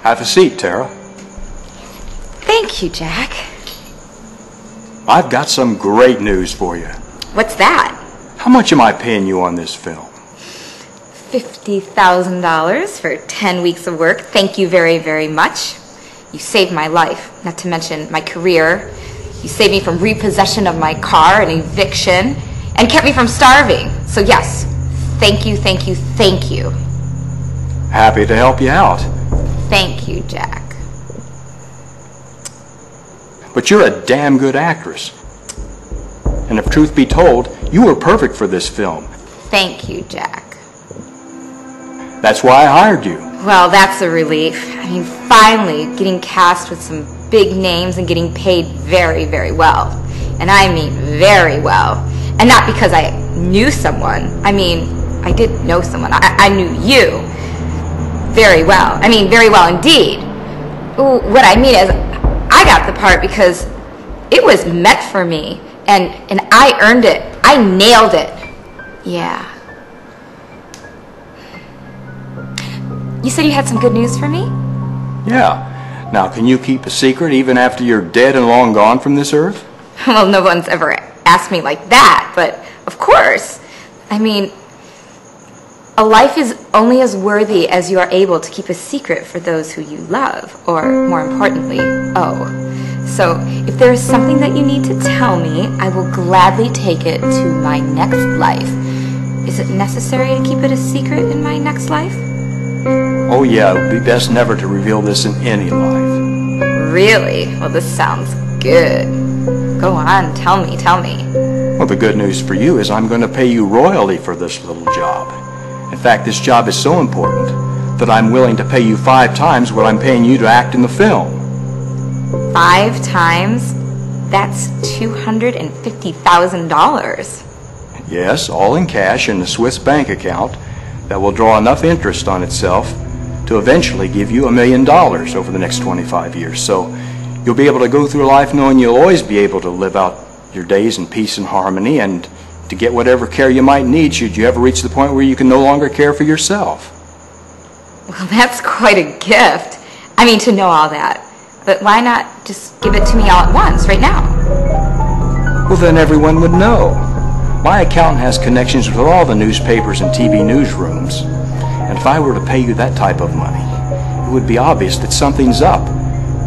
Have a seat, Tara. Thank you, Jack. I've got some great news for you. What's that? How much am I paying you on this film? $50,000 for 10 weeks of work. Thank you very, very much. You saved my life, not to mention my career. You saved me from repossession of my car and eviction, and kept me from starving. So yes, thank you, thank you, thank you. Happy to help you out. Thank you, Jack. But you're a damn good actress. And if truth be told, you were perfect for this film. Thank you, Jack. That's why I hired you. Well, that's a relief. I mean, finally getting cast with some big names and getting paid very, very well. And I mean very well. And not because I knew someone. I mean, I did know someone. I knew you very well. I mean, very well indeed. What I mean is, I got the part because it was meant for me. And I earned it. I nailed it. Yeah. You said you had some good news for me? Yeah. Now, can you keep a secret even after you're dead and long gone from this earth? Well, no one's ever asked me like that, but of course. I mean, a life is only as worthy as you are able to keep a secret for those who you love, or more importantly, owe. So, if there is something that you need to tell me, I will gladly take it to my next life. Is it necessary to keep it a secret in my next life? Oh yeah, it would be best never to reveal this in any life. Really? Well, this sounds good. Go on, tell me, tell me. Well, the good news for you is I'm going to pay you royally for this little job. In fact, this job is so important that I'm willing to pay you 5 times what I'm paying you to act in the film. 5 times? That's $250,000. Yes, all in cash in a Swiss bank account that will draw enough interest on itself to eventually give you $1 million over the next 25 years. So you'll be able to go through life knowing you'll always be able to live out your days in peace and harmony, and to get whatever care you might need should you ever reach the point where you can no longer care for yourself. Well, that's quite a gift. I mean, to know all that. But why not just give it to me all at once, right now? Well, then everyone would know. My accountant has connections with all the newspapers and TV newsrooms. And if I were to pay you that type of money, it would be obvious that something's up.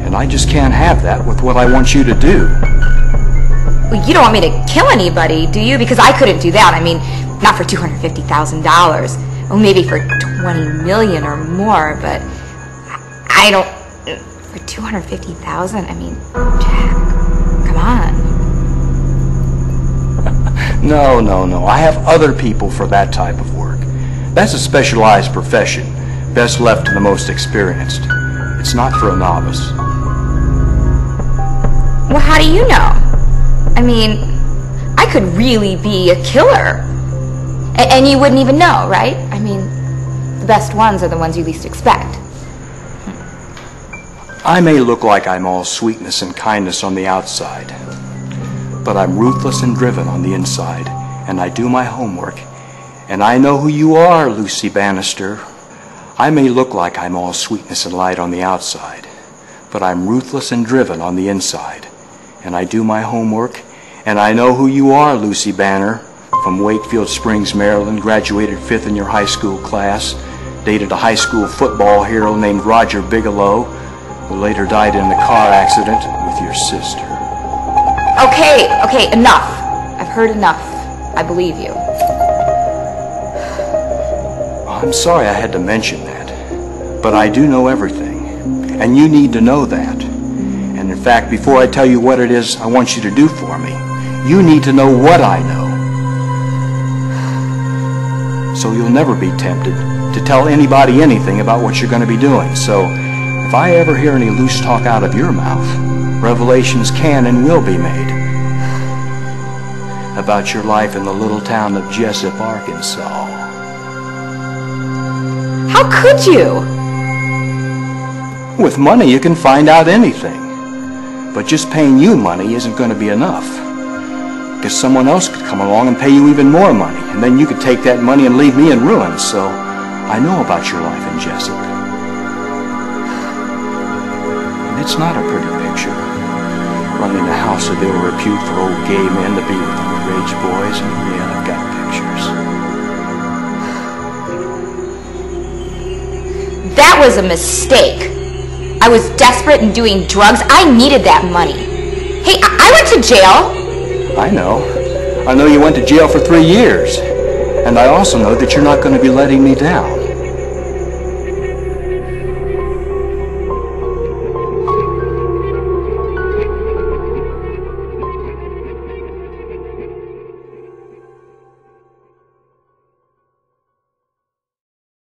And I just can't have that with what I want you to do. Well, you don't want me to kill anybody, do you? Because I couldn't do that. I mean, not for $250,000. Well, maybe for $20 million or more, but I don't... For $250,000? I mean, Jack, come on. No. I have other people for that type of work. That's a specialized profession, best left to the most experienced. It's not for a novice. Well, how do you know? I mean, I could really be a killer. And you wouldn't even know, right? I mean, the best ones are the ones you least expect. I may look like I'm all sweetness and kindness on the outside, but I'm ruthless and driven on the inside, and I do my homework, and I know who you are, Lucy Bannister. I may look like I'm all sweetness and light on the outside, but I'm ruthless and driven on the inside, and I do my homework, and I know who you are, Lucy Banner, from Wakefield Springs, Maryland, graduated 5th in your high school class, dated a high school football hero named Roger Bigelow, who later died in a car accident with your sister. Okay, enough. I've heard enough. I believe you. I'm sorry I had to mention that, but I do know everything, and you need to know that. And in fact, before I tell you what it is I want you to do for me, you need to know what I know. So you'll never be tempted to tell anybody anything about what you're going to be doing. So if I ever hear any loose talk out of your mouth, revelations can and will be made about your life in the little town of Jessup, Arkansas. How could you? With money, you can find out anything. But just paying you money isn't going to be enough. Because someone else could come along and pay you even more money, and then you could take that money and leave me in ruins. So I know about your life in Jessup. And it's not a pretty picture, running a house of ill repute for old gay men to be with underage boys. And yeah, I've got pictures. That was a mistake. I was desperate and doing drugs. I needed that money. Hey, I went to jail. I know. I know you went to jail for 3 years. And I also know that you're not going to be letting me down.